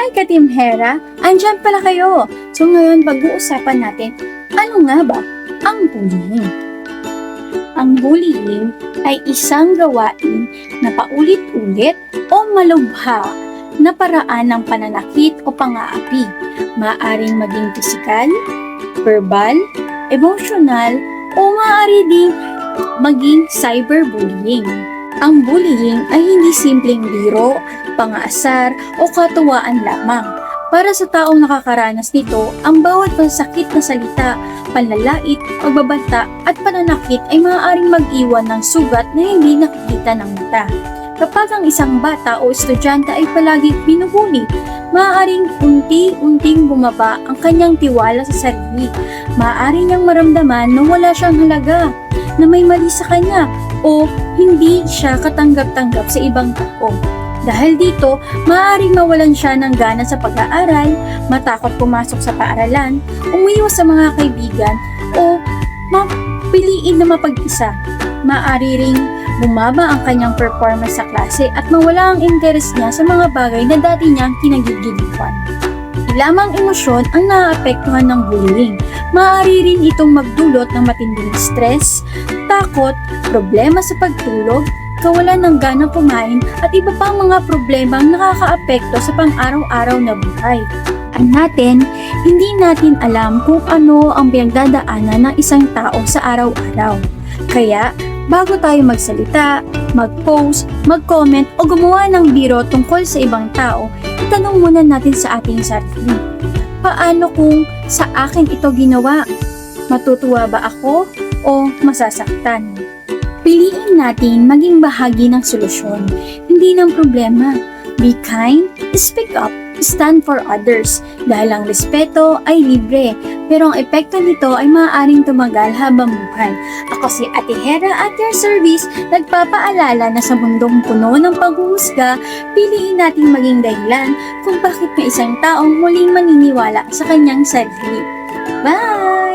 Hi, Katim Hera! Andyan pala kayo! So ngayon pag-uusapan natin, ano nga ba ang bullying? Ang bullying ay isang gawain na paulit-ulit o malubha na paraan ng pananakit o pang-aapi. Maaaring maging pisikal, verbal, emosyonal, o maaari ding maging cyberbullying. Ang bullying ay hindi simpleng biro, pang-aasar o katuwaan lamang. Para sa taong nakakaranas nito, ang bawat masakit na salita, panlalait, pagbabanta at pananakit ay maaaring mag-iwan ng sugat na hindi nakikita ng mata. Kapag ang isang bata o estudyante ay palagi binubuli, maaaring unti-unting bumaba ang kanyang tiwala sa sarili. Maaari niyang maramdaman na wala siyang halaga, na may mali sa kanya o hindi siya katanggap-tanggap sa ibang tao. Dahil dito, maaaring mawalan siya ng gana sa pag-aaral, matakot pumasok sa paaralan, umiwas sa mga kaibigan, o mapiliin na mapag-isa. Maaari ring bumaba ang kanyang performance sa klase at mawala ang interes niya sa mga bagay na dati niyang kinagigiliwan. Lamang emosyon ang naaapektuhan ng bullying. Maaari rin itong magdulot ng matinding stress, takot, problema sa pagtulog, kawalan ng gana kumain at iba pang mga problemang nakakaapekto sa pang-araw-araw na buhay. Hindi natin alam kung ano ang pinagdadaanan ng isang tao sa araw-araw. Kaya, bago tayo magsalita, mag-post, mag-comment o gumawa ng biro tungkol sa ibang tao, itanong muna natin sa ating sarili. Paano kung sa akin ito ginawa? Matutuwa ba ako o masasaktan? Piliin natin maging bahagi ng solusyon, hindi ng problema. Be kind, speak up, stand for others. Dahil ang respeto ay libre, pero ang epekto nito ay maaaring tumagal habang buhay. Ako si Ate Hera at your service, nagpapaalala na sa mundong puno ng paghuhusga, piliin natin maging dahilan kung bakit may isang taong muling maniniwala sa kanyang sarili. Bye!